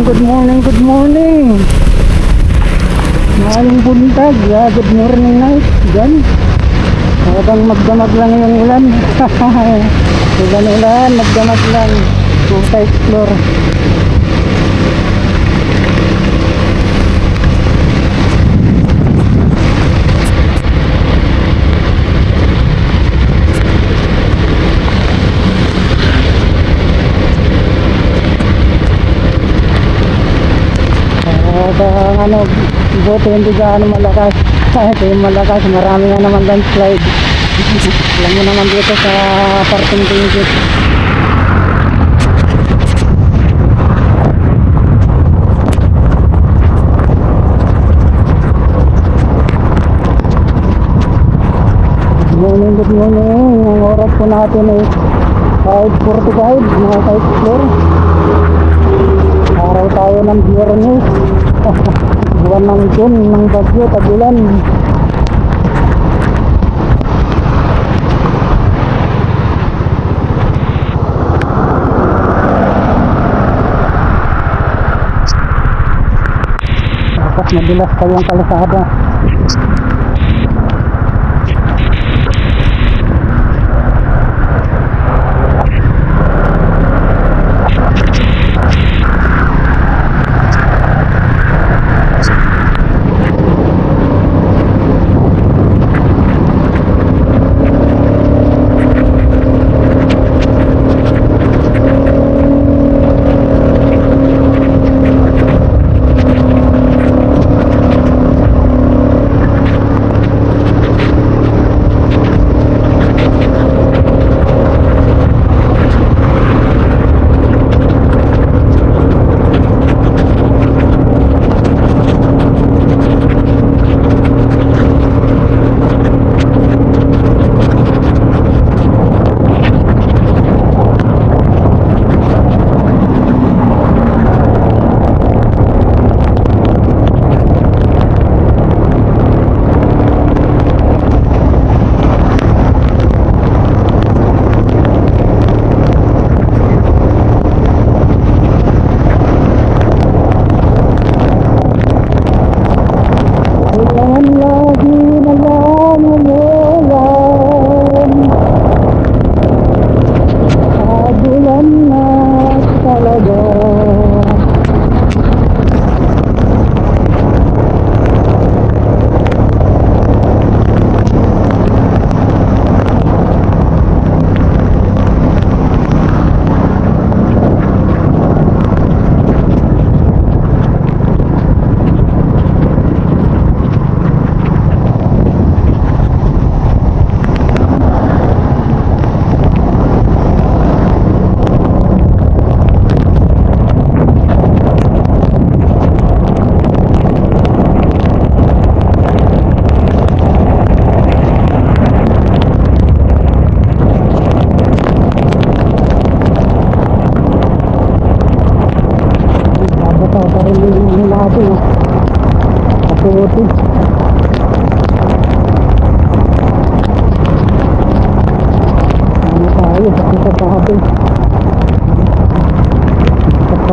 good morning, good morning. Maling buntag, good morning night. Diyan, habang magdamag lang yung ulan. Ulan, magdamag lang. Magka-explore. Ano, buti hindi gaano malakas. Ito yung malakas, marami na naman landslide. Alam mo naman dito sa parting Tingkit. Good morning. Ang oras po natin ay 5:45 mga ka-explore. Araw tayo ng Biyernes. Buwan ng June ng bagyo, tagulan. Dapat madulas pa yung kalsada.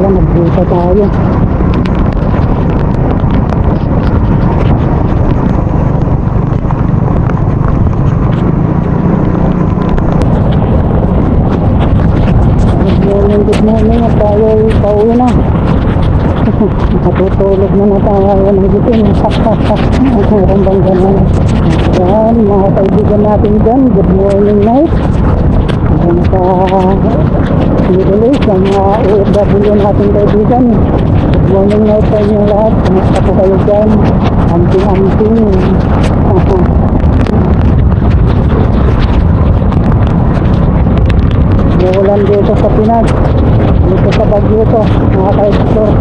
Nagbuta tayo. Good morning at tayo pauwi na. Natutulog na tayo ng gitin. Meron bang ganun? Yan, mga kaibigan natin dyan. Good morning night. Naka-release ang mga OFW natin kaibigan. Good morning night sa inyo lahat. Kamusta po kayo dyan? Amping-amping. Umuulan dito sa Pinas. Dito sa Baguio to, mga ka-explore.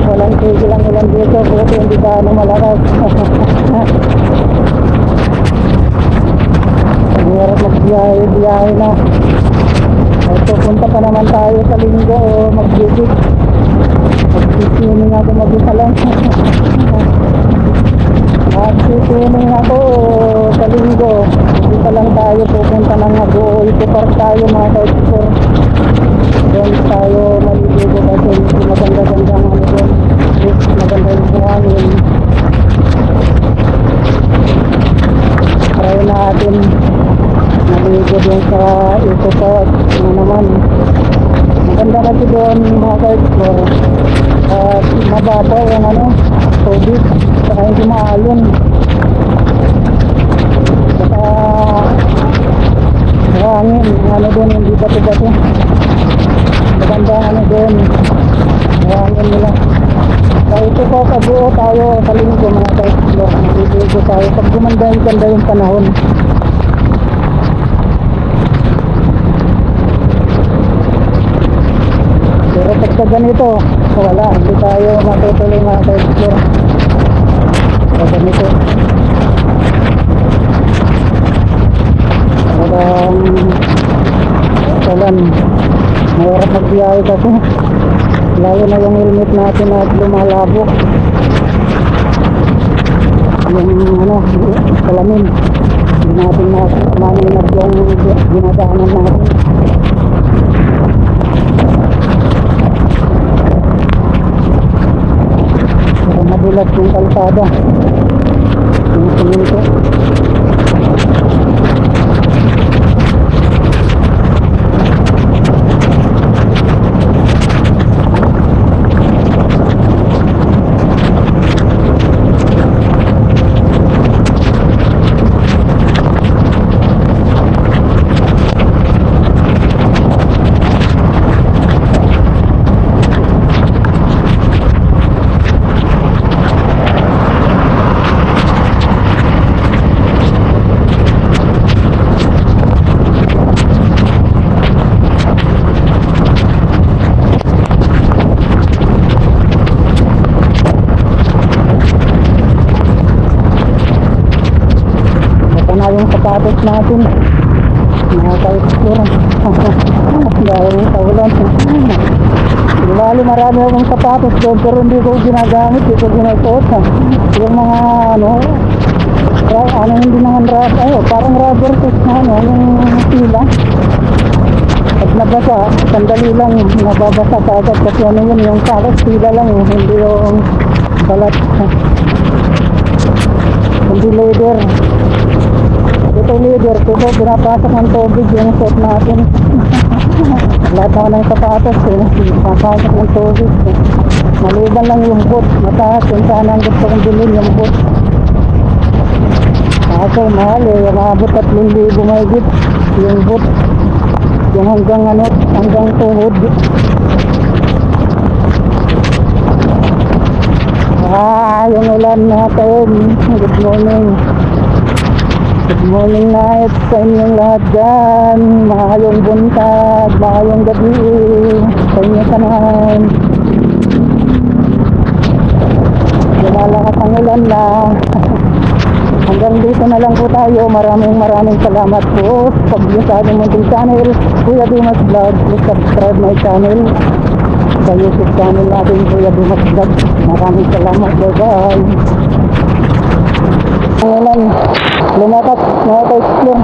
Walang tigil ang ulan dito. Buti hindi gaano malakas. Mahirap magbiyahe na. Ito, punta pa naman tayo sa linggo o mag-visit. Mag-swimming ako mag-isa lang. Mag-swimming ako sa linggo. Dito lang tayo, pupunta ng Aguo. Ito park tayo mga ka-explore. Doon tayo maliligo. naliligo kasi maganda-ganda ang ano doon. Maganda yung buhangin. Try natin naligo doon sa Eco Park na naman. Maganda kasi doon mga ka-explore. At mababaw yung ano, tubig, saka hindi maalon. Saka hangin, ano doon, hindi bato-bato. Maganda ano doon, hangin nila. So ito po, kabuo tayo sa linggo mga ka-explore. Naliligo tayo pag gumanda yung panahon. Pero pagka ganito, wala, hindi tayo matutuloy mga ka-explore. Pag ganito, parang kalan, mahirap magbiyahe kasi lalo na yung helmet natin na lumalabo, yung ano, salamin, hindi natin maninag yung dinadaanan natin. Pero madulas yung kalsada, yung siminto. Yung sapatos natin mga ka-explore dahil sa ulan. Bali marami akong sapatos doon pero hindi ko ginagamit, hindi ko ginasuot. Yung mga ano hindi naman rubber, parang rubber test na ano, yung pila pag nabasa, sandali lang nababasa kagad kasi ano yun, yung kalat pila lang hindi yung balat, hindi leather. Ito leader, ito pinapasok ng tubig yung suot natin. Lahat naman ng sapatos, pinapasok ng tubig. Maliban lang yung boot, mataas kung saan ang gusto kong bilhin yung boot. Kaso mahal yung maabot 3,000 mahigit yung boot. Yung hanggang ano, hanggang tuhod. Yung ulan natin. Good morning. Good morning night sa inyong lahat dyan. Mahayong buntag, mahayong gabi sa inyo kanan. Lumalakas ang ulan na. Hanggang dito na lang po tayo. Maraming salamat po sa pag-view sa ating munting channel, Kuya Dimas Vlog. Please subscribe my channel sa YouTube channel natin, Kuya Dimas Vlog. Maraming salamat. Bye-bye. Ang ulan lumakas, mga ka-explore.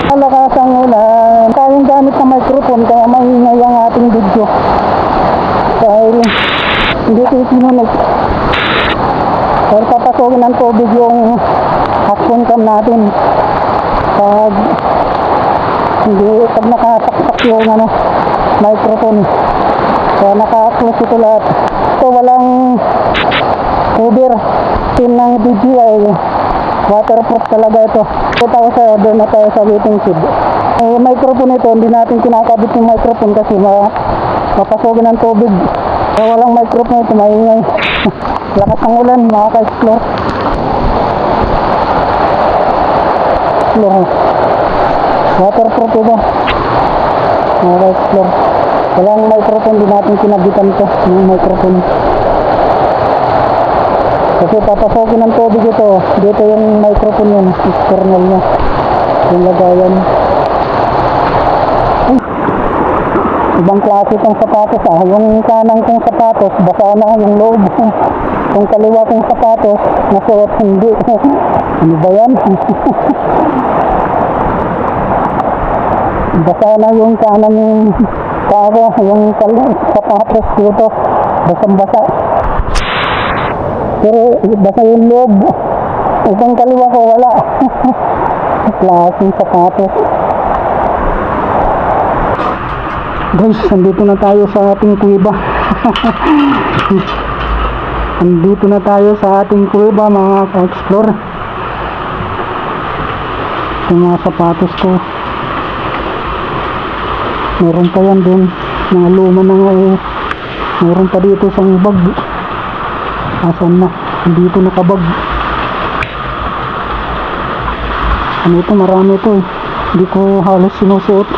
Malakas ang ulan. Tayong gamit ng microphone kaya maingay ang ating video. Dahil hindi ko isinunog. Dahil papasokin ng tubig yung action cam natin. Pag nakasaksak yung ano, microphone. Kaya naka-close ito lahat. So walang cover. Pin ng DJI. Waterproof talaga ito. Ito tayo sa doon na tayo sa waiting shed. Yung microphone ito, hindi natin kinakabit yung microphone kasi mapasugin ng tubig. Kaya walang microphone ito, maingay. Lakas ng ulan, mga ka-explore. Waterproof ito, mga ka-explore. Walang microphone, hindi natin kinabitan ito, yung microphone. Kasi papasokin ng tubig ito. Dito yung microphone yun, external niya, yung lagayan. Ibang klase itong sapatos yung kanang kong sapatos basa na yung loob. Kung kaliwa kong sapatos nasuot hindi. Ano ba yan? Basa na yung kanang bago yung sapatos dito, basang-basa. Pero basa yung loob. Itong kaliwa ko wala. Klaseng sapatos. Guys, nandito na tayo sa ating kuweba. Nandito na tayo sa ating kuweba, mga ka-explore. Yung mga sapatos ko, meron pa yan dun, mga luma na nga eh. Meron pa dito sa bag. Asan na? Dito nakabag. Ano ito, marami ito eh. Hindi ko halos sinusuot.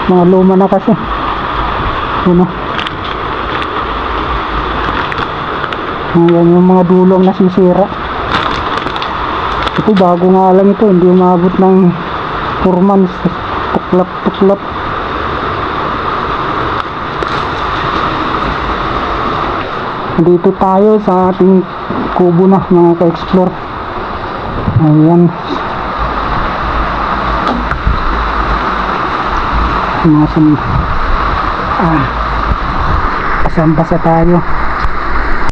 Mga luma na kasi. Yun o. Ayan yung mga dulong nasisira. Ito bago nga lang ito. Hindi umabot ng 4 months. Tuklap. Dito tayo sa ating kubo na, mga ka-explore. Ayan. Basa tayo.